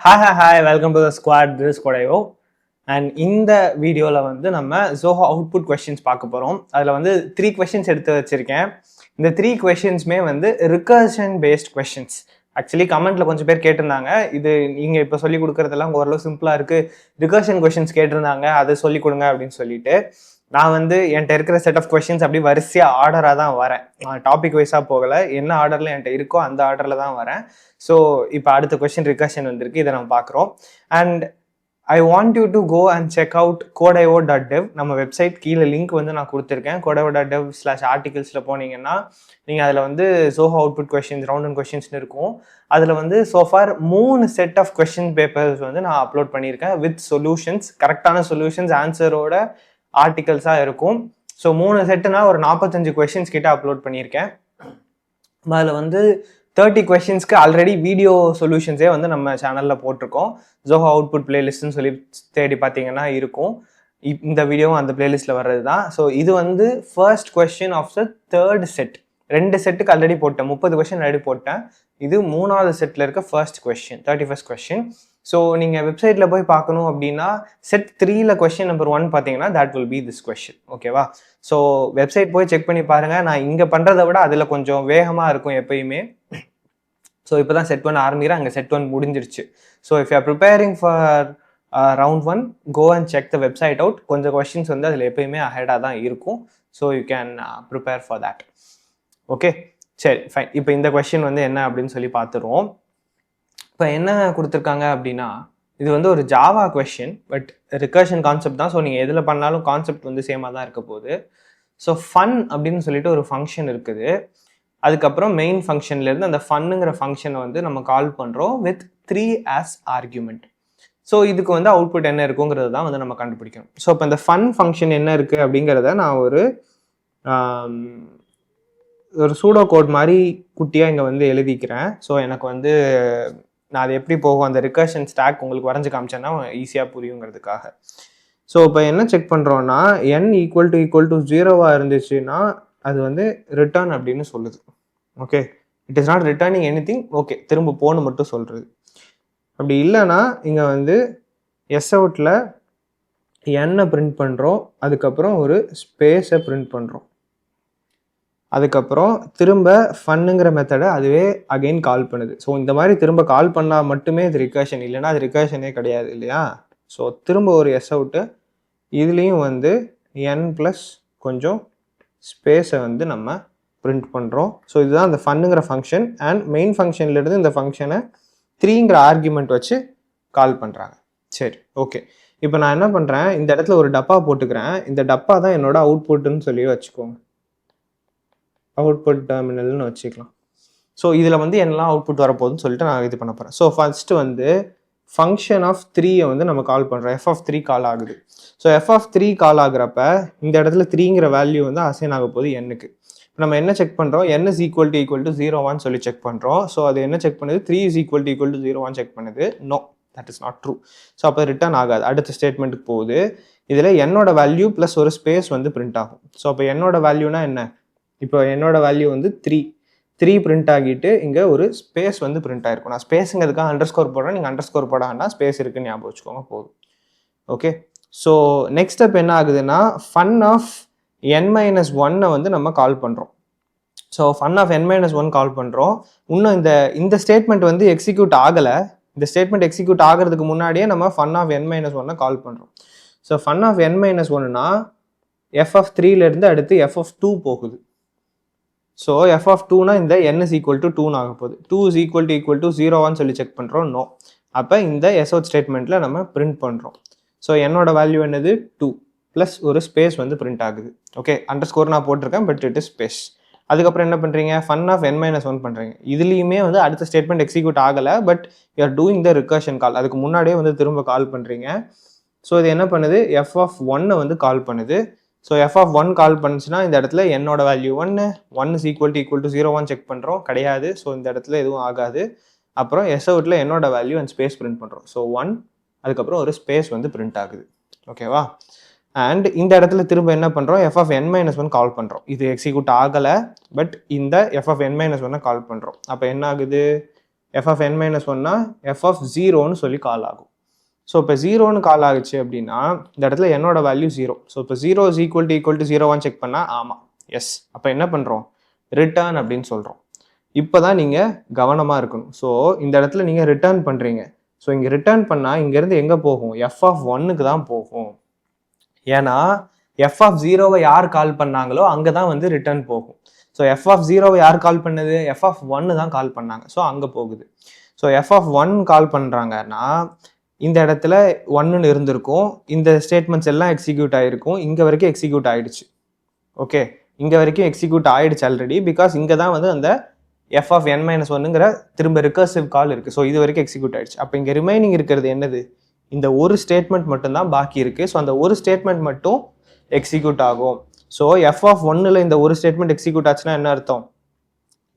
Hi, welcome to the squad. This is Kodayo. And இந்த வீடியோவில் வந்து நம்ம Zoho அவுட்புட் கொஸ்டின்ஸ் பார்க்க போகிறோம். அதில் வந்து 3 கொஸ்டின்ஸ் எடுத்து வச்சுருக்கேன். இந்த 3 கொஸ்டின்ஸுமே வந்து ரிகர்ஷன் பேஸ்ட் கொஸ்டின்ஸ். ஆக்சுவலி கமெண்ட்டில் கொஞ்சம் பேர் கேட்டிருந்தாங்க, இது நீங்கள் இப்போ சொல்லிக் கொடுக்குறதெல்லாம் ஓரளவு சிம்பிளாக இருக்குது, ரிகர்ஷன் கொஸ்டின்ஸ் கேட்டிருந்தாங்க, அதை சொல்லிக் கொடுங்க அப்படின்னு சொல்லிட்டு நான் வந்து என்கிட்ட இருக்கிற செட் ஆஃப் கொஸ்டின்ஸ் அப்படி வரிசையாக ஆர்டராக தான் வரேன். டாபிக் வைஸாக போகலை, என்ன ஆர்டரில் என்கிட்ட இருக்கோ அந்த ஆர்டரில் தான் வரேன். ஸோ இப்போ அடுத்த கொஸ்டின் ரிகர்ஷன் வந்திருக்கு, இதை நம்ம பார்க்குறோம். And I want you to go and check out codayo.dev. நம்ம வெப்சைட் கீழே லிங்க் வந்து நான் கொடுத்துருக்கேன். codayo.dev/articles போனீங்கன்னா நீங்கள் அதில் வந்து Zoho output questions, round and கொஸ்டின்ஸ்னு இருக்கும். அதில் வந்து so far 3 set of question papers வந்து நான் அப்லோட் பண்ணியிருக்கேன் வித் சொல்யூஷன்ஸ், கரெக்டான சொல்யூஷன்ஸ், ஆன்சரோட ஆர்டிகல்ஸாக இருக்கும். ஸோ 3 செட்டுனா ஒரு 45 கொஸ்டின்ஸ் கிட்ட அப்லோட் பண்ணியிருக்கேன். அதில் வந்து 30 கொஸ்டின்ஸ்க்கு ஆல்ரெடி வீடியோ சொல்யூஷன்ஸே வந்து நம்ம சேனலில் போட்டிருக்கோம். Zoho அவுட்புட் பிளேலிஸ்ட்னு சொல்லி தேடி பார்த்தீங்கன்னா இருக்கும். இந்த வீடியோவும் அந்த பிளேலிஸ்ட்டில் வர்றது தான். ஸோ இது வந்து first question of the third set. 2 செட்டுக்கு ஆல்ரெடி போட்டேன், 30 கொஸ்டின் ஆல்ரெடி போட்டேன். இது 3வது செட்டில் இருக்க first question, 31st question. So நீங்கள் வெப்சைட்டில் போய் பார்க்கணும் அப்படின்னா செட் 3ல் கொஸ்டின் நம்பர் 1 பார்த்தீங்கன்னா that will be this question. ஓகேவா? ஸோ வெப்சைட் போய் செக் பண்ணி பாருங்கள். நான் இங்கே பண்ணுறதை விட அதில் கொஞ்சம் வேகமாக இருக்கும் எப்பயுமே. ஸோ இப்போ தான் செட் 1 ஆரம்பிக்கிறேன், அங்கே செட் 1 முடிஞ்சிருச்சு. So if you are preparing for round 1, go and check the website out. கொஞ்சம் கொஸ்டின்ஸ் வந்து அதில் எப்பயுமே அஹெடாக தான் இருக்கும். So you can prepare for that. Okay, சரி, ஃபைன். இப்போ இந்த கொஸ்டின் வந்து என்ன அப்படின்னு சொல்லி பார்த்துருவோம். இப்போ என்ன கொடுத்துருக்காங்க அப்படின்னா, இது வந்து ஒரு Java question, but recursion concept தான். ஸோ நீங்கள் எதில் பண்ணாலும் கான்செப்ட் வந்து சேமாக தான் இருக்க போகுது. ஸோ ஃபன் அப்படின்னு சொல்லிட்டு ஒரு ஃபங்க்ஷன் இருக்குது. அதுக்கப்புறம் மெயின் ஃபங்க்ஷன்லேருந்து அந்த ஃபன்னுங்கிற ஃபங்க்ஷனை வந்து நம்ம கால் பண்ணுறோம் வித் 3 ஆஸ் ஆர்கியூமெண்ட். ஸோ இதுக்கு வந்து அவுட்புட் என்ன இருக்குங்கிறது தான் வந்து நம்ம கண்டுபிடிக்கணும். ஸோ இப்போ இந்த ஃபன் ஃபங்க்ஷன் என்ன இருக்குது அப்படிங்கிறத நான் ஒரு சூடோ கோட் மாதிரி குட்டியாக இங்கே வந்து எழுதிக்கிறேன். ஸோ எனக்கு வந்து நான் அது எப்படி போகும், அந்த ரிகர்ஷன் ஸ்டாக் உங்களுக்கு வரைஞ்சி காமிச்சேன்னா ஈஸியாக புரியுங்கிறதுக்காக. ஸோ இப்போ என்ன செக் பண்ணுறோன்னா, n = 0 இருந்துச்சுன்னா அது வந்து ரிட்டர்ன் அப்படின்னு சொல்லுது. Okay, it is not returning anything. Okay, திரும்ப போன்னு மட்டும் சொல்கிறது. அப்படி இல்லைன்னா இங்கே வந்து எஸ் அவுட்டில் n பிரிண்ட் பண்ணுறோம், அதுக்கப்புறம் ஒரு ஸ்பேஸை பிரிண்ட் பண்ணுறோம், அதுக்கப்புறம் திரும்ப ஃபன்னுங்கிற மெத்தடை அதுவே அகெயின் கால் பண்ணுது. ஸோ இந்த மாதிரி திரும்ப கால் பண்ணால் மட்டுமே இது ரிகர்ஷன், இல்லைன்னா அது ரிகர்ஷனே கிடையாது இல்லையா? ஸோ திரும்ப ஒரு எஸ் அவுட்டு, இதுலேயும் வந்து n ப்ளஸ் கொஞ்சம் ஸ்பேஸை வந்து நம்ம பிரிண்ட் பண்ணுறோம். ஸோ இதுதான் அந்த ஃபன்னுங்கிற ஃபங்க்ஷன். அண்ட் மெயின் ஃபங்க்ஷன்லேருந்து இந்த ஃபங்க்ஷனை 3ங்கிற ஆர்கியூமெண்ட் வச்சு கால் பண்ணுறாங்க. சரி, ஓகே. இப்போ நான் என்ன பண்ணுறேன், இந்த இடத்துல ஒரு டப்பா போட்டுக்கிறேன். இந்த டப்பா தான் என்னோட அவுட்புட்டுன்னு சொல்லி வச்சுக்கோங்க, அவுட்புட் டெர்மினல்னு வச்சுக்கலாம். ஸோ இதில் வந்து என்னெல்லாம் அவுட்புட் வரப்போகுதுன்னு சொல்லிட்டு நான் இது பண்ண போகிறேன். ஸோ ஃபர்ஸ்ட்டு வந்து ஃபங்க்ஷன் ஆஃப் 3 வந்து நம்ம கால் பண்ணுறோம். f(3) கால் ஆகுது. ஸோ f(3) கால் ஆகுறப்ப இந்த இடத்துல 3ங்கிற வேல்யூ வந்து அசைன் ஆக போகுது n-க்கு. இப்போ நம்ம என்ன செக் பண்ணுறோம், n is equal to 0 சொல்லி செக் பண்ணுறோம். ஸோ அது என்ன செக் பண்ணுது, 3 is equal to 0 செக் பண்ணுது. No, that is not true. So அப்போ ரிட்டர்ன் ஆகாது. அடுத்த ஸ்டேட்மெண்ட்டுக்கு போகுது. இதில் என்னோட வேல்யூ ப்ளஸ் ஒரு ஸ்பேஸ் வந்து பிரிண்ட் ஆகும். ஸோ அப்போ என்னோட வேல்யூனா என்ன, இப்போ என்னோட வேல்யூ வந்து 3 பிரிண்ட் ஆகிட்டு இங்கே ஒரு ஸ்பேஸ் வந்து பிரிண்ட் ஆகிருக்கும். நான் ஸ்பேஸுங்கிறதுக்காக அண்டர்ஸ்கோர் போடுறேன், நீங்கள் அண்டர்ஸ்கோர் போட வேண்டாம், ஸ்பேஸ் இருக்குன்னு ஞாபகம் வச்சுக்கோங்க போதும். ஓகே, ஸோ நெக்ஸ்ட் ஸ்டெப் என்ன ஆகுதுன்னா, ஃபன் ஆஃப் n-1 வந்து நம்ம கால் பண்ணுறோம். So fun of n-1 call பண்ணுறோம். இன்னும் இந்த ஸ்டேட்மெண்ட் வந்து எக்ஸிக்யூட் ஆகலை. இந்த ஸ்டேட்மெண்ட் எக்ஸிக்யூட் ஆகிறதுக்கு முன்னாடியே நம்ம ஃபன் ஆஃப் n-1 கால் பண்ணுறோம். ஸோ ஃபன் ஆஃப் n-1னா f(3)லேருந்து அடுத்து f(2) போகுது. ஸோ f(2)னா இந்த n is equal to 2 ஆக போகுது. 2 is equal to 0 சொல்லி செக் பண்ணுறோம். நோ, அப்போ இந்த எஸ் அவுட் ஸ்டேட்மெண்ட்டில் நம்ம பிரிண்ட் பண்ணுறோம். ஸோ என்னோட வேல்யூ என்னது, 2 ப்ளஸ் ஒரு ஸ்பேஸ் வந்து பிரிண்ட் ஆகுது. ஓகே, அண்டர்ஸ்கோர் நான் போட்டிருக்கேன், பட் இட் இஸ் ஸ்பேஸ். அதுக்கப்புறம் என்ன பண்ணுறீங்க, ஃபன் ஆஃப் n-1 பண்ணுறீங்க. இதுலேயுமே வந்து அடுத்த ஸ்டேட்மெண்ட் எக்ஸிக்யூட் ஆகலை, but you are doing the recursion call. அதுக்கு முன்னாடியே வந்து திரும்ப கால் பண்ணுறீங்க. ஸோ இது என்ன பண்ணுது, f(1) வந்து கால் பண்ணுது. ஸோ f(1) கால் பண்ணுச்சுன்னா இந்த இடத்துல என்னோட value 1 is equal to 0 check பண்ணுறோம், கிடையாது. ஸோ இந்த இடத்துல எதுவும் ஆகாது. அப்புறம் எஸ் அவுட்டில் என்னோட வேல்யூ அண்ட் ஸ்பேஸ் பிரிண்ட் பண்ணுறோம். ஸோ 1, அதுக்கப்புறம் ஒரு ஸ்பேஸ் வந்து பிரிண்ட் ஆகுது. ஓகேவா? அண்ட் இந்த இடத்துல திரும்ப என்ன பண்ணுறோம், f(n-1) கால் பண்ணுறோம். இது எக்ஸிக்யூட் ஆகலை, பட் இந்த f(n-1) கால் பண்ணுறோம். அப்போ என்ன ஆகுது, எஃப் ஆஃப் என் மைனஸ் ஒன்னா எஃப் ஆஃப் ஜீரோன்னு சொல்லி கால் ஆகும். ஸோ இப்போ ஜீரோன்னு கால் ஆகுச்சு அப்படின்னா இந்த இடத்துல என்னோட வேல்யூ 0. ஸோ இப்போ 0 இஸ் ஈக்குவல் டு 0 செக் பண்ணால் ஆமாம், எஸ். அப்போ என்ன பண்ணுறோம், ரிட்டர்ன் அப்படின்னு சொல்கிறோம். இப்போ தான் நீங்கள் கவனமாக இருக்கணும். ஸோ இந்த இடத்துல நீங்கள் ரிட்டர்ன் பண்ணுறீங்க. ஸோ இங்கே ரிட்டர்ன் பண்ணால் இங்கேருந்து எங்கே போகும், எஃப் ஆஃப் ஒன்னுக்கு தான் போகும். ஏன்னா எஃப் ஆஃப் ஜீரோவை யார் கால் பண்ணாங்களோ அங்கே தான் வந்து ரிட்டர்ன் போகும். ஸோ எஃப் ஆஃப் ஜீரோவை யார் கால் பண்ணது, எஃப் ஆஃப் ஒன்னு தான் கால் பண்ணாங்க. ஸோ அங்கே போகுது. So F of one call பண்ணுறாங்கன்னா இந்த இடத்துல ஒன்னுன்னு இருந்திருக்கும், இந்த ஸ்டேட்மெண்ட்ஸ் எல்லாம் எக்ஸிக்யூட் ஆகிருக்கும், இங்கே வரைக்கும் எக்ஸிக்யூட் ஆகிடுச்சு. ஓகே, இங்கே வரைக்கும் எக்ஸிக்யூட் ஆகிடுச்சு ஆல்ரெடி. பிகாஸ் இங்கே தான் வந்து அந்த எஃப் ஆஃப் என் மைனஸ் ஒன்னுங்கிற திரும்ப ரிகர்சிவ் கால் இருக்குது. ஸோ இது வரைக்கும் எக்ஸிக்யூட் ஆகிடுச்சு. அப்போ இங்கே ரிமைனிங் இருக்கிறது என்னது, இந்த ஒரு ஸ்டேட்மெண்ட் மட்டும்தான் பாக்கி இருக்குது. ஸோ அந்த ஒரு ஸ்டேட்மெண்ட் மட்டும் எக்ஸிக்யூட் ஆகும். ஸோ எஃப் ஆஃப் ஒன்னில் இந்த ஒரு ஸ்டேட்மெண்ட் எக்ஸிக்யூட் ஆச்சுன்னா என்ன அர்த்தம்,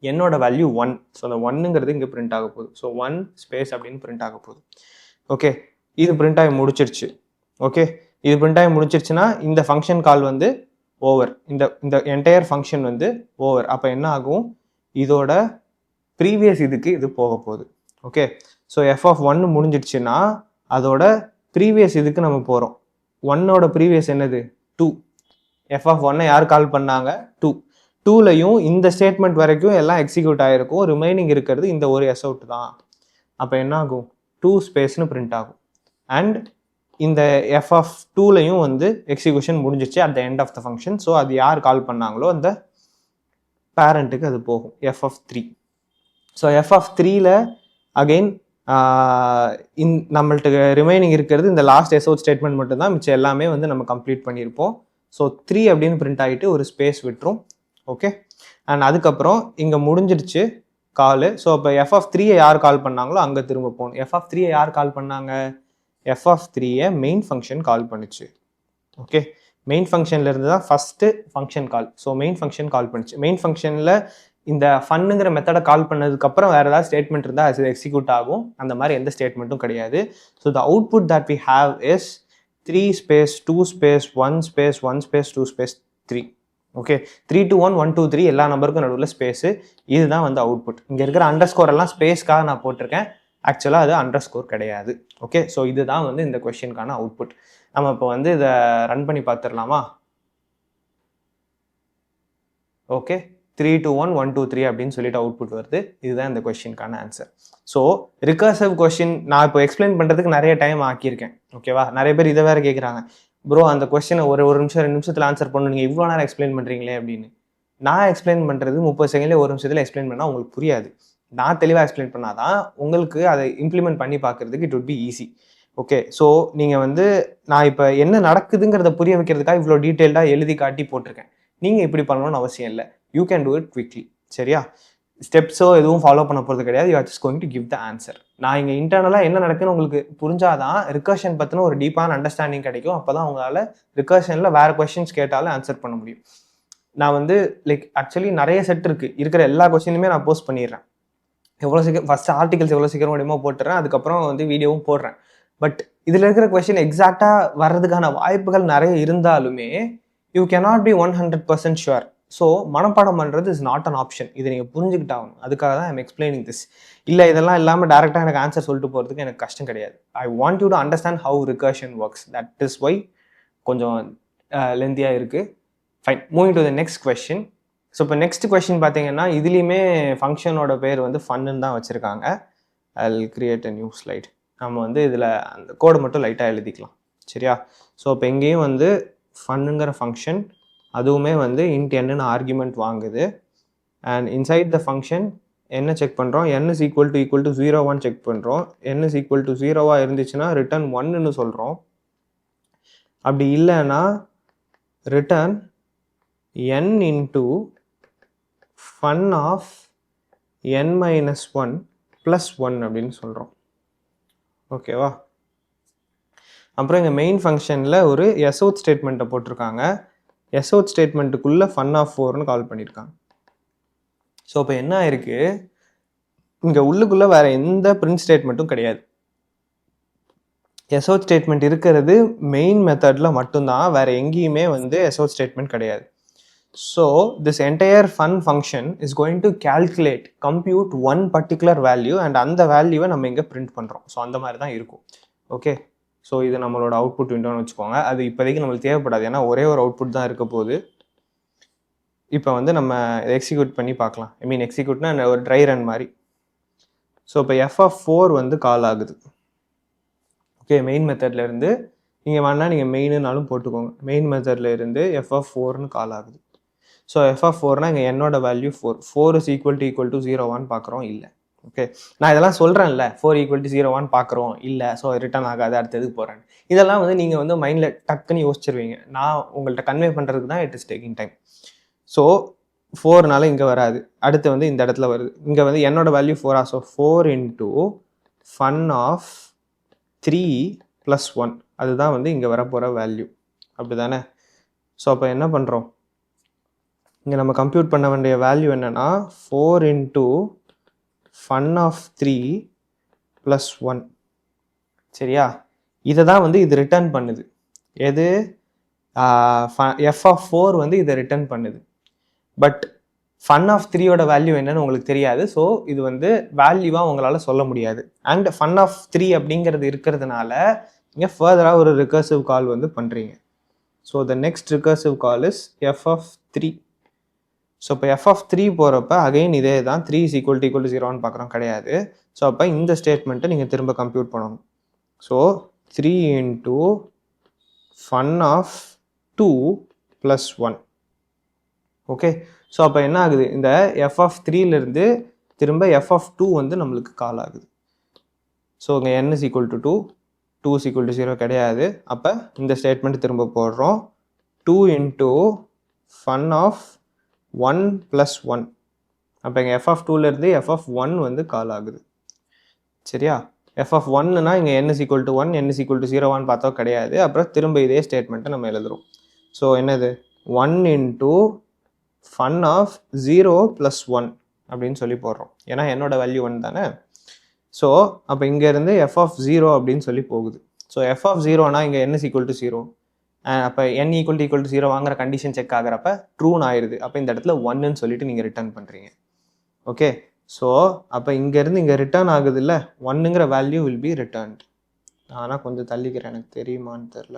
என்னோட வேல்யூ 1. ஸோ அந்த ஒன்னுங்கிறது இங்கே பிரிண்ட் ஆக போகுது. ஸோ 1 ஸ்பேஸ் அப்படின்னு பிரிண்ட் ஆக போகுது. ஓகே, இது பிரிண்ட் ஆகி முடிச்சிருச்சு. ஓகே, இது பிரிண்ட் ஆகி முடிச்சிருச்சுன்னா இந்த ஃபங்க்ஷன் கால் வந்து ஓவர், இந்த என்டையர் ஃபங்க்ஷன் வந்து ஓவர். அப்போ என்ன ஆகும், இதோட ப்ரீவியஸ் இதுக்கு இது போக போகுது. ஓகே, ஸோ எஃப் ஆஃப் ஒன்று முடிஞ்சிடுச்சுன்னா அதோட ப்ரீவியஸ் இதுக்கு நம்ம போகிறோம். ஒன்னோட ப்ரீவியஸ் என்னது, 2. எஃப் ஆஃப் ஒன்னை யார் கால் பண்ணாங்க, 2. 2லையும் இந்த ஸ்டேட்மெண்ட் வரைக்கும் எல்லாம் எக்ஸிக்யூட் ஆகிருக்கும். ரிமைனிங் இருக்கிறது இந்த ஒரு எஸ் அவுட் தான். அப்போ என்ன ஆகும், 2 ஸ்பேஸ்னு பிரிண்ட் ஆகும். அண்ட் இந்த எஃப் ஆஃப் 2லையும் வந்து எக்ஸிக்யூஷன் முடிஞ்சிச்சு at the end of the function. So அது யார் கால் பண்ணாங்களோ அந்த பேரண்ட்டுக்கு அது போகும், F of 3. So F of 3ல அகெயின் நம்மள்ட்ட ரிமைனிங் இருக்கிறது இந்த லாஸ்ட் எஸ்ஓ ஸ்டேட்மெண்ட் மட்டும்தான், மிச்சம் எல்லாமே வந்து நம்ம கம்ப்ளீட் பண்ணியிருப்போம். ஸோ 3 அப்படின்னு பிரிண்ட் ஆகிட்டு ஒரு ஸ்பேஸ் விட்டுரும். ஓகே, அண்ட் அதுக்கப்புறம் இங்கே முடிஞ்சிடுச்சு காலு. ஸோ அப்போ எஃப் ஆஃப் 3யை யார் கால் பண்ணாங்களோ அங்கே திரும்ப போகணும். எஃப் ஆஃப் 3யை யார் கால் பண்ணாங்க, எஃப் ஆஃப் 3யை மெயின் ஃபங்க்ஷன் கால் பண்ணிச்சு. ஓகே, மெயின் ஃபங்க்ஷன்ல இருந்து தான் first function call. So main function call பண்ணிச்சு. மெயின் ஃபங்க்ஷனில் இந்த ஃபன்னுங்கிற மெத்தடை கால் பண்ணதுக்கப்புறம் வேறு ஏதாவது ஸ்டேட்மெண்ட் இருந்தால் அது எக்ஸிக்யூட் ஆகும். அந்த மாதிரி எந்த ஸ்டேட்மெண்ட்டும் கிடையாது. So the output that we have is 3 space 2 space 1 space 1 space 2 space 3. Okay, 3 to 1 1 to 3 எல்லா நம்பருக்கும் நடுவில் ஸ்பேஸு. இதுதான் வந்து அவுட்புட். இங்கே இருக்கிற அண்டர் ஸ்கோர் எல்லாம் ஸ்பேஸ்க்காக நான் போட்டிருக்கேன். ஆக்சுவலாக அது அண்டர் ஸ்கோர் கிடையாது. ஓகே, ஸோ இதுதான் வந்து இந்த கொஸ்டினுக்கான அவுட்புட். நம்ம இப்போ வந்து இதை ரன் பண்ணி பார்த்துடலாமா. ஓகே, 3 to 1 1 to 3 அப்படின்னு சொல்லிட்டு அவுட்புட் வருது. இதுதான் இந்த கொஸ்டினுக்கான ஆன்சர். ஸோ ரிகர்சிவ் கொஸ்டின் நான் இப்போ எக்ஸ்பிளைன் பண்ணுறதுக்கு நிறைய டைம் ஆக்கியிருக்கேன். ஓகேவா, நிறைய பேர் இதை வேறு கேட்குறாங்க, ப்ரோ அந்த கொஸ்டினை ஒரு நிமிஷம் 2 நிமிஷத்தில் ஆன்சர் பண்ணணும், நீங்கள் இவ்வளோ நேரம் எக்ஸ்பிளைன் பண்ணுறீங்களே அப்படின்னு. நான் எக்ஸ்பிளைன் பண்ணுறது 30 செகண்ட்லேயே 1 நிமிஷத்தில் எக்ஸ்பிளைன் பண்ணால் உங்களுக்கு புரியாது. நான் தெளிவாக எக்ஸ்பிளைன் பண்ணாதான் உங்களுக்கு அதை இம்ப்ளிமெண்ட் பண்ணி பார்க்குறதுக்கு it would be easy. Okay, so நீங்கள் வந்து நான் இப்போ என்ன நடக்குதுங்கிறத புரிய வைக்கிறதுக்காக இவ்வளோ டீட்டெயில்டாக எழுதி காட்டி போட்டிருக்கேன். நீங்கள் இப்படி பண்ணணும்னு அவசியம் இல்லை. You can do it quickly. சரியா, ஸ்டெப்ஸோ எதுவும் ஃபாலோ பண்ண போகிறது கிடையாது. You are just going to give the answer. நான் இங்கே இன்டர்னலாக என்ன நடக்குன்னு உங்களுக்கு புரிஞ்சாதான் ரிகர்ஷன் பற்றின ஒரு டீப்பான அண்டர்ஸ்டாண்டிங் கிடைக்கும். அப்போ தான் உங்களால் ரிகர்ஷனில் வேறு கொஸ்டின்ஸ் கேட்டாலும் ஆன்சர் பண்ண முடியும். நான் வந்து ஆக்சுவலி நிறைய செட் இருக்குது, இருக்கிற எல்லா கொஸ்டினுமே நான் போஸ்ட் பண்ணிடுறேன். எவ்வளோ சீக்கிரம் ஃபஸ்ட்டு ஆர்டிகல்ஸ் எவ்வளோ சீக்கிரம் முடியுமோ போட்டுறேன், அதுக்கப்புறம் வந்து வீடியோவும் போடுறேன். பட் இதில் இருக்கிற கொஸ்டின் எக்ஸாக்டாக வர்றதுக்கான வாய்ப்புகள் நிறைய இருந்தாலுமே you cannot be 100% sure. So மனப்பாடம் பண்ணுறது இஸ் நாட் அன் ஆப்ஷன். இதை நீங்கள் புரிஞ்சுக்கிட்டாகணும். அதுக்காக தான் ஐம் எக்ஸ்பிளைனிங் திஸ். இல்லை இதெல்லாம் இல்லாமல் டேரெக்டாக எனக்கு ஆன்சர் சொல்லிட்டு போகிறதுக்கு எனக்கு கஷ்டம் கிடையாது. I want you to understand how recursion works. That is why கொஞ்சம் லென்த்தியாக இருக்குது. Fine, moving to the next question. So இப்போ நெக்ஸ்ட் கொஸ்டின் பார்த்தீங்கன்னா இதுலேயுமே ஃபங்க்ஷனோட பேர் வந்து ஃபன்னு தான் வச்சுருக்காங்க. I will create a new slide. நம்ம வந்து இதில் அந்த கோடை மட்டும் லைட்டாக எழுதிக்கலாம். சரியா, ஸோ இப்போ எங்கேயும் வந்து ஃபன்னுங்கிற ஃபங்க்ஷன், அதுவுமே வந்து int n ஆர்குமெண்ட் வாங்குது. அண்ட் இன்சைட் த ஃபங்க்ஷன் என்ன செக் பண்ணுறோம், n is equal to 0 check பண்ணுறோம். n is equal to 0 இருந்துச்சுன்னா ரிட்டர்ன் 1ன்னு சொல்கிறோம். அப்படி இல்லைன்னா return n into fun of n minus 1 plus 1 அப்படின்னு சொல்கிறோம். ஓகேவா, அப்புறம் இங்கே மெயின் ஃபங்க்ஷனில் ஒரு எஸ்அவுட் ஸ்டேட்மெண்ட்டை போட்டிருக்காங்க. எஸ்அவுட் ஸ்டேட்மெண்ட்டுக்குள்ளே fun of 4ன்னு கால் பண்ணியிருக்காங்க. ஸோ இப்போ என்ன ஆயிருக்கு, இங்கே உள்ளுக்குள்ளே வேறு எந்த பிரிண்ட் ஸ்டேட்மெண்ட்டும் கிடையாது. எஸ்அவுட் ஸ்டேட்மெண்ட் இருக்கிறது மெயின் மெத்தடில் மட்டும்தான், வேறு எங்கேயுமே வந்து எஸ்அவுட் ஸ்டேட்மெண்ட் கிடையாது. So this entire fun function is going to compute one particular value and அந்த வேல்யூவை நம்ம இங்கே பிரிண்ட் பண்ணுறோம். ஸோ அந்த மாதிரி தான் இருக்கும். ஓகே, ஸோ இது நம்மளோட அவுட்புட் விண்டோன்னு வச்சுக்கோங்க. அது இப்போதைக்கு நம்மளுக்கு தேவைப்படாது, ஏன்னா ஒரே ஒரு அவுட்புட் தான் இருக்க போகுது. இப்போ வந்து நம்ம எக்ஸிக்யூட் பண்ணி பார்க்கலாம். ஐ மீன் எக்ஸிக்யூட்னா ஒரு ட்ரை ரன் மாதிரி. ஸோ இப்போ f(4) வந்து கால் ஆகுது. ஓகே, மெயின் மெத்தட்லேருந்து நீங்கள் வேணால் நீங்கள் மெயினுனாலும் போட்டுக்கோங்க. மெயின் மெத்தடில் இருந்து f(4)ன்னு கால் ஆகுது. ஸோ f(4)னா இங்கே என்னோட வேல்யூ 4 இஸ் ஈக்குவல் டு 0 பார்க்குறோம், இல்லை. ஓகே, நான் இதெல்லாம் சொல்கிறேன்ல, 4 = 0 பார்க்குறோம், இல்லை, ஸோ ரிட்டர்ன் ஆகாது, அடுத்ததுக்கு போகிறேன். இதெல்லாம் வந்து நீங்கள் வந்து மைண்டில் டக்குன்னு யோசிச்சிருவீங்க. நான் உங்கள்கிட்ட கன்வே பண்ணுறதுக்கு தான் it is taking time. So 4னால இங்கே வராது, அடுத்து வந்து இந்த இடத்துல வருது. இங்கே வந்து என்னோட வேல்யூ 4. ஸோ 4 × fun of 3 + 1, அதுதான் வந்து இங்கே வரப்போகிற வேல்யூ, அப்படி தானே? ஸோ அப்போ என்ன பண்ணுறோம், இங்கே நம்ம கம்ப்யூட் பண்ண வேண்டிய வேல்யூ என்னென்னா 4 × fun of 3 + 1. சரியா? இதை தான் வந்து இது ரிட்டர்ன் பண்ணுது. எது? f(4) வந்து இதை ரிட்டர்ன் பண்ணுது. பட் fun of 3யோட வேல்யூ என்னன்னு உங்களுக்கு தெரியாது. ஸோ இது வந்து வேல்யூவாக உங்களால் சொல்ல முடியாது. அண்ட் fun of 3 அப்படிங்கிறது இருக்கிறதுனால இங்கே ஃபர்தராக ஒரு ரிகர்சிவ் கால் வந்து பண்ணுறீங்க. So the next recursive call is f(3). So இப்போ f(3) போகிறப்ப அகைன் இதே தான், 3 = 0 பார்க்குறோம், கிடையாது. ஸோ அப்போ இந்த ஸ்டேட்மெண்ட்டை நீங்கள் திரும்ப கம்ப்யூட் பண்ணணும். So 3 × fun of 2 + 1. Okay, so அப்போ என்ன ஆகுது, இந்த f(3)லேருந்து திரும்ப f(2) வந்து நம்மளுக்கு கால் ஆகுது. ஸோ இங்கே n = 2, 2 = 0 கிடையாது. அப்போ இந்த ஸ்டேட்மெண்ட் திரும்ப போடுறோம், 2 × fun of 1 + 1. அப்போ இங்கே f(2)லேருந்து f(1) வந்து கால் ஆகுது. சரியா? f(1)னா இங்கே n = 1, n = 0 பார்த்தா கிடையாது. அப்புறம் திரும்ப இதே ஸ்டேட்மெண்ட்டை நம்ம எழுதுறோம். ஸோ என்னது, 1 × fun of 0 + 1 அப்படின்னு சொல்லி போடுறோம், ஏன்னா என்னோட வேல்யூ 1 தானே. ஸோ அப்போ இங்கேருந்து f(0) அப்படின்னு சொல்லி போகுது. ஸோ f(0)னா இங்கே n = 0. அப்போ n = 0 வாங்குற கண்டிஷன் செக் ஆகிறப்ப ட்ரூன்னு ஆயிடுது. அப்போ இந்த இடத்துல 1ன்னு சொல்லிட்டு நீங்கள் ரிட்டர்ன் பண்ணுறீங்க. ஓகே, ஸோ அப்போ இங்கேருந்து இங்கே ரிட்டர்ன் ஆகுது இல்லை, 1ங்கிற வேல்யூ வில் பி ரிட்டர்ன்ட். ஆனால் கொஞ்சம் தள்ளிக்கிறேன், எனக்கு தெரியுமான்னு தெரில.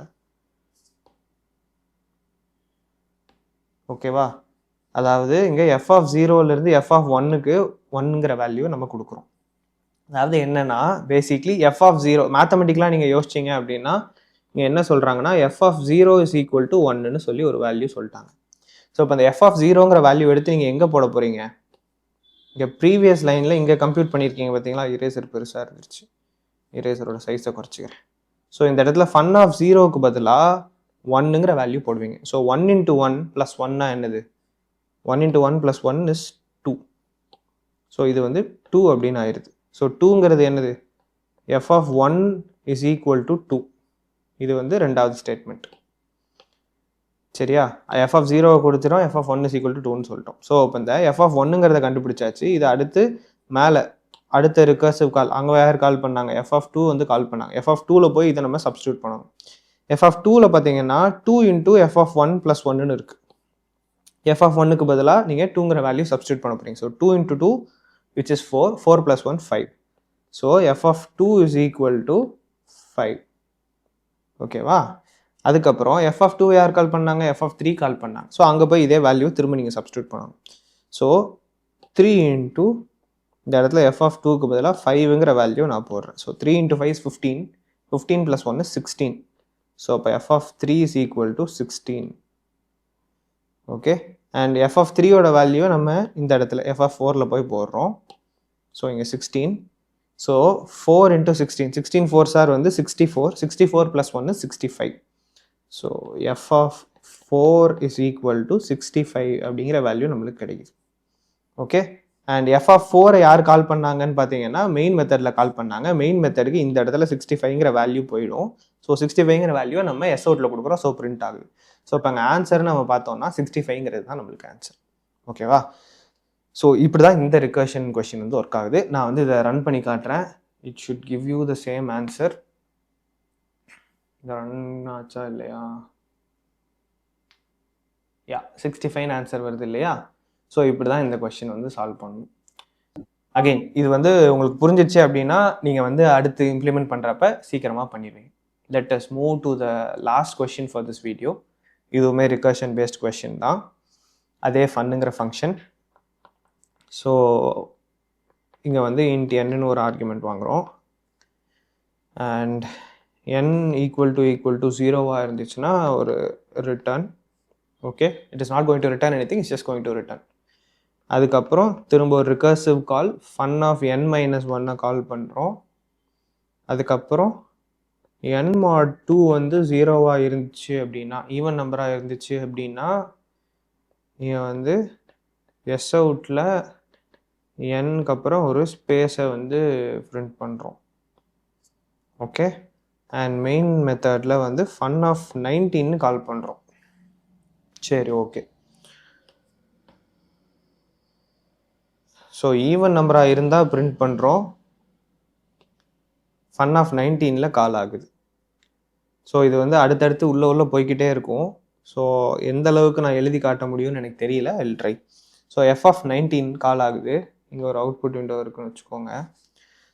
ஓகேவா? அதாவது இங்கே f(0)லேருந்து f(1)க்கு 1ங்கிற வேல்யூ நம்ம கொடுக்குறோம். அதாவது என்னன்னா பேசிக்லி f(0) மேத்தமெட்டிக்கலாக நீங்கள் யோசிச்சிங்க அப்படின்னா இங்கே என்ன சொல்கிறாங்கன்னா f(0) = 1ன்னு சொல்லி ஒரு வேல்யூ சொல்லிட்டாங்க. ஸோ இப்போ அந்த f(0)ங்கிற வேல்யூ எடுத்து நீங்கள் எங்கே போட போகிறீங்க, இங்கே ப்ரீவியஸ் லைனில் இங்கே கம்ப்யூட் பண்ணியிருக்கீங்க பார்த்தீங்களா. இரேசர் பெருசாக இருந்துச்சு, இரேசரோட சைஸை குறைச்சிக்கிறேன். ஸோ இந்த இடத்துல fun of 0க்கு பதிலாக 1ங்கிற வேல்யூ போடுவீங்க. ஸோ 1 × 1 + 1னா என்னது, 1 × 1 + 1 is 2. ஸோ இது வந்து 2 அப்படின்னு ஆயிடுது. ஸோ 2ங்கிறது என்னது, f(1) = 2. இது வந்து ரெண்டாவது ஸ்டேட்மெண்ட். சரியா? f(0) கொடுத்துட்டோம், f(1) = 2ன்னு சொல்லிட்டோம். ஸோ இப்போ இந்த f(1)ங்கிறத கண்டுபிடிச்சாச்சு. இது அடுத்து மேலே அடுத்த ரிகர்சிவ் கால், அங்கே யார் கால் பண்ணாங்க, f(2) வந்து கால் பண்ணாங்க. f(2)ல் போய் இதை நம்ம சப்ஸ்டியூட் பண்ணணும். f(2)ல் பார்த்தீங்கன்னா 2 × f(1 + 1ன்னு இருக்குது. f(1)க்கு பதிலாக நீங்கள் 2ங்கிற வேல்யூ சப்ஸ்டியூட் பண்ண போகிறீங்க. So 2 × 2 which is 4, 4 + 1 5. So f(2) = 5. ஓகேவா? அதுக்கப்புறம் f(2) யார் கால் பண்ணாங்க, f(3) கால் பண்ணாங்க. ஸோ அங்கே போய் இதே வேல்யூ திரும்ப நீங்கள் சப்ஸ்டியூட் பண்ணணும். ஸோ 3 × இந்த இடத்துல f(2)க்கு பதிலாக 5ங்கிற வேல்யூ நான் போடுறேன். So 3 × 5 is 15, 15 + 1 is 16. ஸோ அப்போ f(3) = 16. ஓகே, அண்ட் f(3)யோட வேல்யூ நம்ம இந்த இடத்துல f(4)ல் போய் போடுறோம். ஸோ இங்கே 16. ஸோ 4 × 16, 16 4s are வந்து 64, 64 + 1 is 65. ஸோ f(4) = 65 அப்படிங்கிற வேல்யூ நம்மளுக்கு கிடைக்குது. ஓகே, அண்ட் f(4) யார் கால் பண்ணாங்கன்னு பார்த்தீங்கன்னா மெயின் மெத்தடில் கால் பண்ணாங்க. மெயின் மெத்தடுக்கு இந்த இடத்துல 65ங்கிற வேல்யூ போயிடும். ஸோ 65ங்கிற வேல்யூவை நம்ம s(out)ல் கொடுக்குறோம். ஸோ பிரிண்ட் ஆகுது. ஸோ இப்போ அங்கே ஆன்சர் நம்ம பார்த்தோம்னா 65ங்கிறது தான் நம்மளுக்கு ஆன்சர். ஓகேவா? ஸோ இப்படி தான் இந்த ரிகர்ஷன் கொஸ்டின் வந்து ஒர்க் ஆகுது. நான் வந்து இதை ரன் பண்ணி காட்டுறேன். It should give you the same answer. இதை ரன் ஆச்சா இல்லையா? யா 65 ஆன்சர் வருது இல்லையா? ஸோ இப்படி தான் இந்த கொஸ்டின் வந்து சால்வ் பண்ணணும். அகெயின் இது வந்து உங்களுக்கு புரிஞ்சிச்சு அப்படின்னா நீங்கள் வந்து அடுத்து இம்ப்ளிமெண்ட் பண்ணுறப்ப சீக்கிரமாக பண்ணிடுவீங்க. Let us move to the last question for this video. இதுவுமே ரிகர்ஷன் பேஸ்ட் கொஸ்டின் தான். அதே ஃபன்னுங்கிற ஃபங்க்ஷன். ஸோ இங்கே வந்து இன்ட் என்னன்னு ஒரு ஆர்குமெண்ட் வாங்குகிறோம். அண்ட் n ஈக்குவல் டு 0 இருந்துச்சுன்னா ஒரு return. Okay, it is not going to return anything, it's just going to return. அதுக்கப்புறம் திரும்ப ஒரு recursive call fun of n-1 call பண்ணுறோம். அதுக்கப்புறம் n mod 2 வந்து 0 இருந்துச்சு அப்படின்னா, ஈவன் நம்பராக இருந்துச்சு அப்படின்னா நீங்கள் வந்து எஸ் அவுட்டில் n-க்கு அப்புறம் ஒரு ஸ்பேஸை வந்து பிரிண்ட் பண்ணுறோம். ஓகே, அண்ட் மெயின் மெத்தடில் வந்து ஃபன் ஆஃப் 19 கால் பண்ணுறோம். சரி, ஓகே. ஸோ ஈவன் நம்பராக இருந்தால் பிரிண்ட் பண்ணுறோம், ஃபன் ஆஃப் 19 கால் ஆகுது. ஸோ இது வந்து அடுத்தடுத்து உள்ளே போய்கிட்டே இருக்கும். ஸோ எந்த அளவுக்கு நான் எழுதி காட்ட முடியும்னு எனக்கு தெரியல, I will try. So F of 19 call ஆகுது. இங்கே ஒரு அவுட்புட் விண்டோ இருக்குன்னு வச்சுக்கோங்க.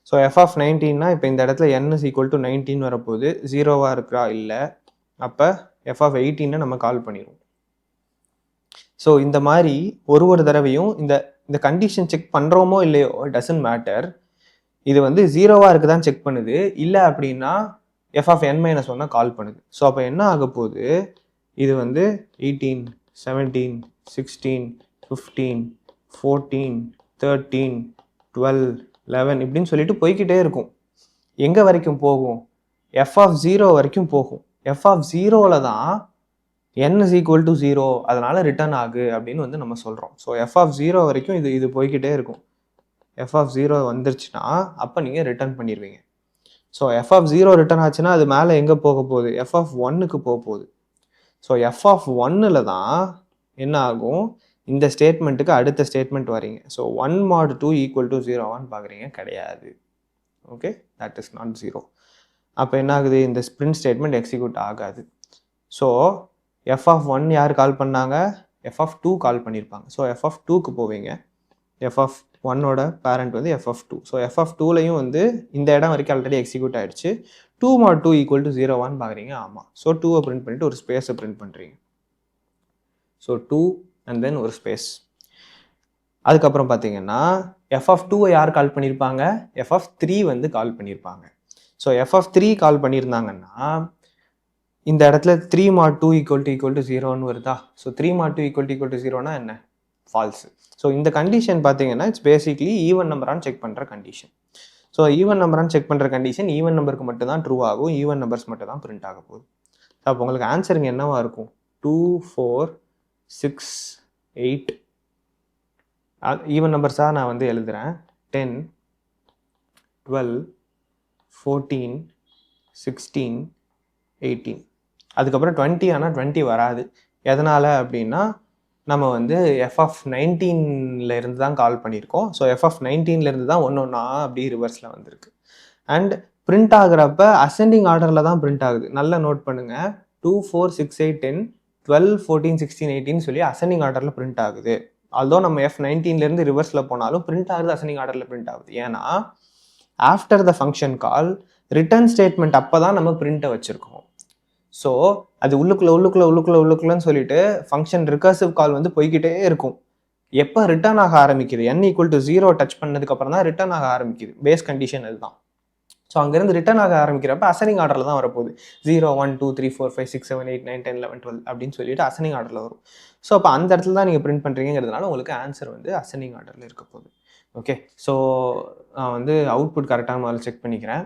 ஸோ எஃப் ஆஃப் 19னா இப்போ இந்த இடத்துல n is equal to 19 வரப்போகுது. 0 இருக்கிறா இல்லை, அப்போ எஃப் ஆஃப் 18 நம்ம கால் பண்ணிடுவோம். ஸோ இந்த மாதிரி ஒரு தடவையும் இந்த கண்டிஷன் செக் பண்ணுறோமோ இல்லையோ டசன்ட் மேட்டர், இது வந்து 0 இருக்குதான் செக் பண்ணுது. இல்லை அப்படின்னா எஃப் ஆஃப் n-1 கால் பண்ணுது. ஸோ அப்போ என்ன ஆக போகுது, இது வந்து 18, 17, 16, 15, 14, 13, 12, 11 இப்படின்னு சொல்லிட்டு போய்கிட்டே இருக்கும். எங்கே வரைக்கும் போகும்? எஃப் ஆஃப் 0 வரைக்கும் போகும். எஃப் ஆஃப் 0ல தான் n is equal to 0, அதனால ரிட்டர்ன் ஆகு அப்படின்னு வந்து நம்ம சொல்கிறோம். ஸோ எஃப் ஆஃப் 0 வரைக்கும் இது போய்கிட்டே இருக்கும். எஃப் ஆஃப் 0 வந்துருச்சுன்னா அப்போ நீங்கள் ரிட்டர்ன் பண்ணிடுவீங்க. ஸோ எஃப் ஆஃப் 0 ரிட்டர்ன் ஆச்சுன்னா அது மேலே எங்கே போக போகுது? எஃப் ஆஃப் 1க்கு போக போகுது. ஸோ எஃப் ஆஃப் 1ல் தான் என்ன ஆகும், இந்த ஸ்டேட்மெண்ட்டுக்கு அடுத்த ஸ்டேட்மெண்ட் வரீங்க. ஸோ 1 mod 2 ஈக்குவல் டு 0 பார்க்குறீங்க, கிடையாது. Okay, that is not 0. அப்போ என்ன ஆகுது, இந்த ஸ்பிரிண்ட் ஸ்டேட்மெண்ட் எக்ஸிக்யூட் ஆகாது. ஸோ எஃப் ஆஃப் 1 யார் கால் பண்ணாங்க? எஃப் ஆஃப் 2 கால் பண்ணியிருப்பாங்க. ஸோ எஃப் ஆஃப் 2க்கு போவீங்க. எஃப் ஆஃப் 1ஓட பேரண்ட் வந்து F of 2. So F of 2லையும் வந்து இந்த இடம் வரைக்கும் ஆல்ரெடி எக்ஸிக்யூட் ஆகிடுச்சு. 2 mod 2 ஈக்குவல் டு 0 பார்க்குறீங்க, ஆமாம். ஸோ 2வை பிரிண்ட் பண்ணிட்டு ஒரு ஸ்பேஸை பிரிண்ட் பண்ணுறீங்க. ஸோ 2 அண்ட் தென் ஒரு ஸ்பேஸ். அதுக்கப்புறம் பார்த்தீங்கன்னா எஃப் ஆஃப் 2வை யார் கால் பண்ணியிருப்பாங்க? எஃப் ஆஃப் 3 வந்து கால் பண்ணியிருப்பாங்க. ஸோ எஃப் ஆஃப் 3 கால் பண்ணியிருந்தாங்கன்னா இந்த இடத்துல 3 mod 2 ஈக்குவல் டு 0ன்னு வருதா? ஸோ 3 mod 2 ஈக்குவல் டு 0னா என்ன? ஃபால்ஸு. ஸோ இந்த கண்டிஷன் பார்த்தீங்கன்னா இட்ஸ் பேசிக்லி ஈவன் நம்பரான்னு செக் பண்ணுற கண்டிஷன். ஸோ ஈவன் நம்பரான்னு செக் பண்ணுற கண்டிஷன் ஈவன் நம்பருக்கு மட்டும் தான் ட்ரூ ஆகும், ஈவன் நம்பர்ஸ் மட்டும் தான் பிரிண்ட் ஆக போகுது. அப்போ உங்களுக்கு ஆன்சருங்க என்னவா இருக்கும்? 2, 4, 6, 8. ஈவன் நம்பர்ஸாக நான் வந்து எழுதுகிறேன். 10, 12, 14, 16, 18. அதுக்கப்புறம் 20, ஆனால் 20 வராது. எதனால் அப்படின்னா நம்ம வந்து எஃப் ஆஃப் 19 இருந்து தான் கால் பண்ணியிருக்கோம். ஸோ எஃப் ஆஃப் 19 இருந்து தான் ஒன்றா அப்படி ரிவர்ஸில் வந்திருக்கு. அண்ட் பிரிண்ட் ஆகுறப்ப அசெண்டிங் ஆர்டரில் தான் பிரிண்ட் ஆகுது. நல்லா நோட் பண்ணுங்கள். 2, 4, 6, 8, 10, 12, 14, 16, 18 சொல்லி அசெண்டிங் ஆர்டரில் பிரிண்ட் ஆகுது. ஆல்தோ நம்ம எஃப் 19 ரிவர்ஸில் போனாலும் பிரிண்ட் ஆகுது, அசெண்டிங் ஆர்டரில் பிரிண்ட் ஆகுது. ஏன்னா after the function call return statement அப்போ தான் நம்ம பிரிண்ட்டை வச்சுருக்கோம். ஸோ அது உள்ளுக்குள்ளன்னு சொல்லிட்டு ஃபங்க்ஷன் ரிகர்சிவ் கால் வந்து போய்கிட்டே இருக்கும். எப்போ ரிட்டர்ன் ஆக ஆரம்பிக்குது, n ஈக்குவல் டு 0 டச் பண்ணதுக்கப்புறம் தான் ரிட்டர்ன் ஆக ஆரம்பிக்குது. பேஸ் கண்டிஷன் அதுதான். ஸோ அங்கேருந்து ரிட்டர்ன் ஆக ஆரம்பிக்கிறப்ப அசெண்டிங் ஆர்டரில் தான் வரப்போகுது. 0, 1, 2, 3, 4, 5, 6, 7, 8, 9, 10, 11, 12 அப்படின்னு சொல்லிட்டு அசெண்டிங் ஆர்டரில் வரும். ஸோ அப்போ அந்த இடத்துல தான் நீங்கள் பிரிண்ட் பண்ணுறீங்கிறதுனால உங்களுக்கு ஆன்சர் வந்து அசெண்டிங் ஆர்டரில் இருக்க போகுது. ஓகே, ஸோ நான் வந்து அவுட்புட் கரெக்டாக முதல்ல செக் பண்ணிக்கிறேன்.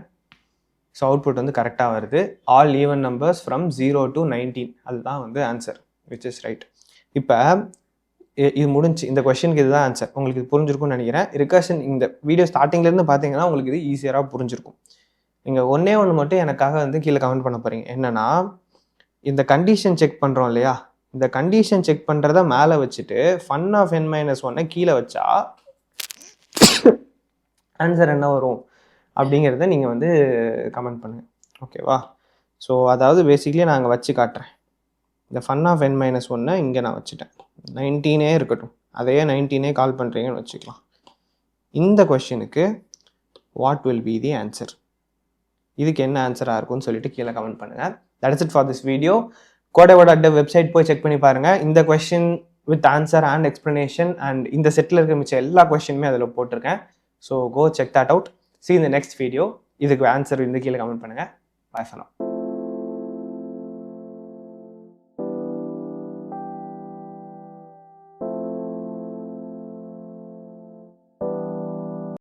ஸோ அவுட்புட் வந்து கரெக்டாக வருது. All even numbers from 0 to 19, அதுதான் வந்து ஆன்சர், விச் இஸ் ரைட். இப்போ இது முடிஞ்சு, இந்த கொஸ்டினுக்கு இதுதான் ஆன்சர். உங்களுக்கு இது புரிஞ்சிருக்கும்னு நினைக்கிறேன். ரிகர்ஷன் இந்த வீடியோ ஸ்டார்டிங்லேருந்து பார்த்தீங்கன்னா உங்களுக்கு இது ஈஸியராக புரிஞ்சிருக்கும். நீங்கள் ஒன்றே மட்டும் எனக்காக வந்து கீழே கமெண்ட் பண்ண போகிறீங்க. என்னென்னா, இந்த கண்டிஷன் செக் பண்ணுறோம் இல்லையா, இந்த கண்டிஷன் செக் பண்ணுறத மேலே வச்சுட்டு ஃபன் ஆஃப் n-1 கீழே வச்சா ஆன்சர் என்ன வரும் அப்படிங்கிறத நீங்கள் வந்து கமெண்ட் பண்ணுங்கள். ஓகேவா? ஸோ அதாவது பேசிக்லி நான் அங்கே வச்சு காட்டுறேன். இந்த ஃபன் ஆஃப் n-1 இங்கே நான் வச்சுட்டேன். 19 இருக்கட்டும், அதையே 19 கால் பண்ணுறீங்கன்னு வச்சுக்கலாம். இந்த கொஷனுக்கு what will be the answer? இதுக்கு என்ன ஆன்சராக இருக்கும்னு சொல்லிட்டு கீழே கமெண்ட் பண்ணுங்கள். That is it for this video. Codavow.dev website போய் செக் பண்ணி பாருங்கள். இந்த question with answer and explanation and இந்த செட்டில் இருக்க மிச்சம் எல்லா கொஷினுமே அதில் போட்டிருக்கேன். So go check that out. See in the next video. இதுக்கு ஆன்சர் இந்த கீழே கமெண்ட் பண்ணுங்கள். Bye for now.